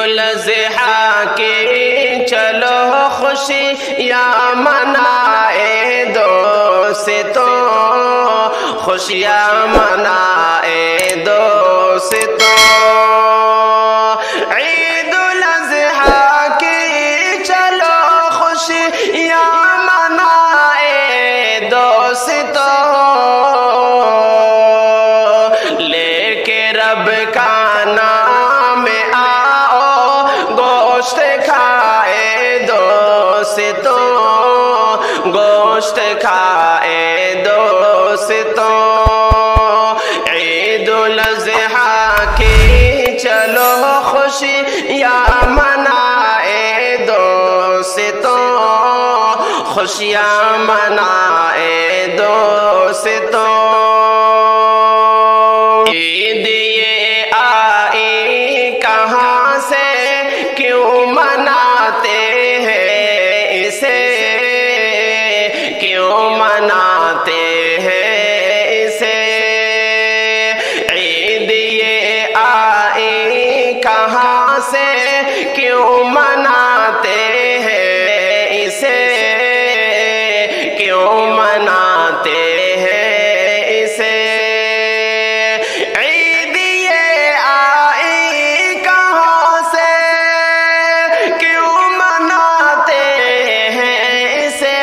الاضحیٰ کی چلو خوشیاں منائے دوستوں، خوشیاں منائے دوستوں۔ عید الاضحیٰ کی چلو خوشیاں منائے دوستوں، لے کے رب کا نام آؤ گوشت کھائے دوستوں، گوشت کھائے دوستوں۔ عید الاضحیٰ کی چلو خوشیاں منائے دوستوں، خوشیاں منائے دوستوں۔ عید یہ آئی کہاں سے کیوں مناتے ہیں اسے، کیوں مناتے ہیں اسے؟ عید یہ آئی کہاں سے کیوں مناتے ہیں اسے، کیوں مناتے ہیں اسے؟ عید یہ آئی کہاں سے کیوں مناتے ہیں اسے؟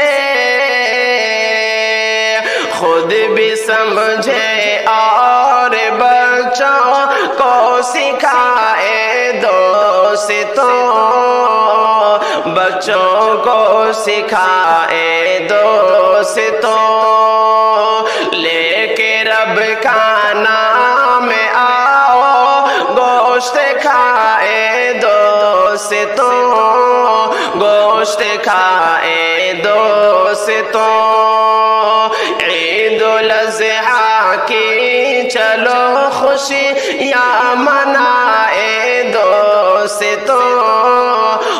خود بھی سمجھے اور بچوں کو سکھائے دوستوں، بچوں کو سکھائے دوستوں۔ لے کے رب کا نام آؤ گوشت کھائے دوستوں، گوشت کھائے دوستوں۔ عید الاضحیٰ کی چلو خوشیاں منائے دوستوں،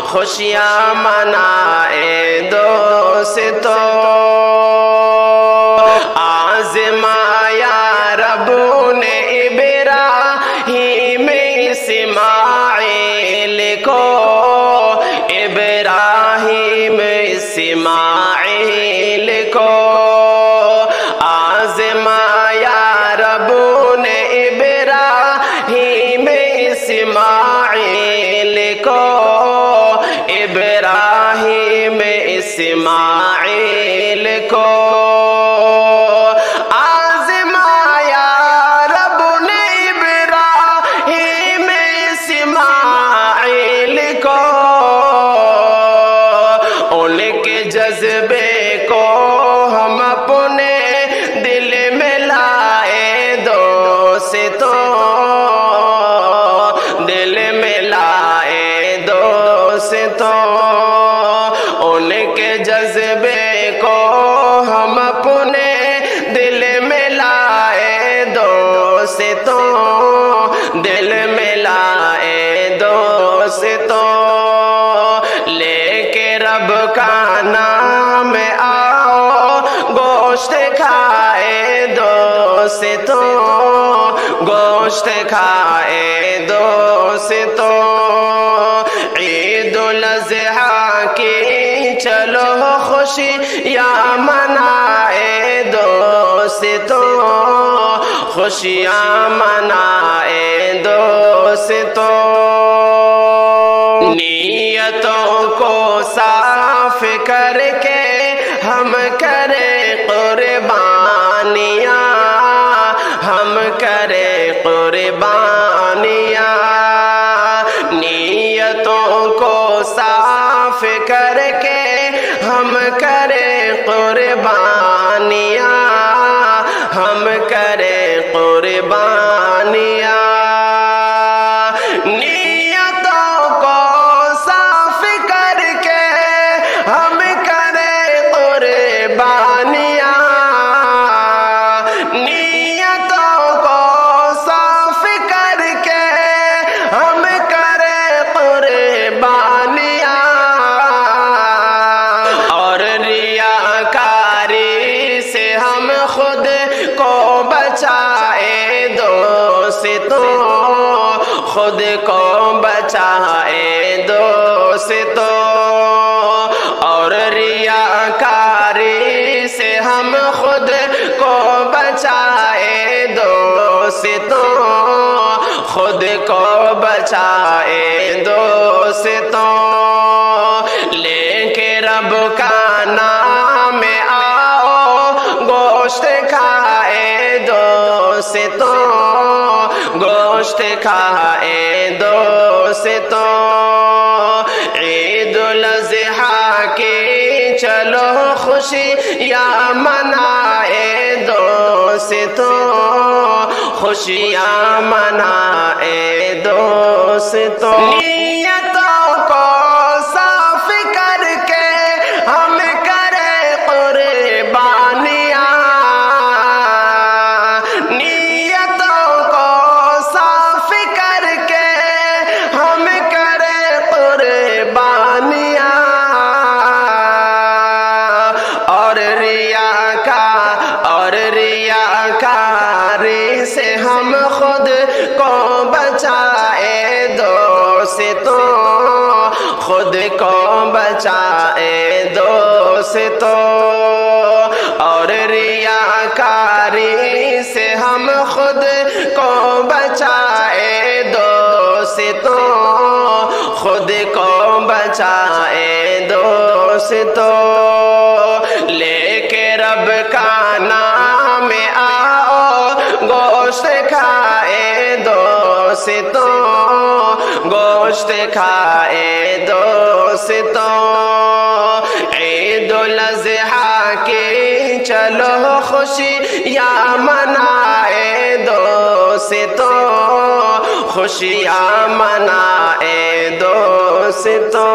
خوشیاں منائے دوستوں۔ آزمایا رب نے ابراہیم اسماعیل کو، ابراہیم اسماعیل کو۔ آزمایا رب نے ابراہیم اسماعیل کو، ابراہیم اسماعیل کو۔ آزمایا رب نے ابراہیم اسماعیل کو، ان کے جذبے کو ہم اپنے دل میں لائے دوستوں، دل میں لائے دوستوں۔ ان کے جذبے کو ہم اپنے دل میں لائے دوستوں، دل میں لائے دوستوں۔ لے کے رب کا نام آؤ گوشت کھائے دوستوں، گوشت کھائے دوستوں۔ عید الاضحیٰ کی چلو خوشیاں منائے دوستوں، خوشیاں منائے دوستوں۔ نیتوں کو صاف کر کے ہم کریں قربانیاں، ہم کریں قربانیاں۔ نیتوں کو صاف کر کے ہم کریں قربانیاں، ہم کریں قربانیاں۔ نیتوں کو صاف کر کے ہم کریں قربانیاں، نیتوں کو صاف کر کے ہم کریں قربانیاں۔ اور ریاکاری سے ہم خود کو بچائے دوستوں، خود کو بچائے دوستوں اور ریاکاری سے ہم خود کو بچائے دوستوں خود کو بچائے دوستوں لے کے رب کا نام آؤ گوشت کھائے دوستوں گوشت کھائے دوستوں عید الاضحیٰ کی چلو خوشی یا منائے دوستوں خوشیاں منائے دوستوں نیتوں کو صاف کر کے ہم کریں قربانیاں نیتوں کو صاف کر کے ہم کریں قربانیاں اور ریاکاری سے ہم خود کو بچائے دوستوں خود کو بچائے دوستوں اور ریاکاری سے ہم خود کو بچائے دوستوں خود کو بچائے دوستوں لے کے رب کا نام آؤ گوشت کھائے دوستوں گوشت کھائے دوستوں عید الاضحیٰ کی چلو خوشی یا منائے دوستوں خوشیاں منائے دوستوں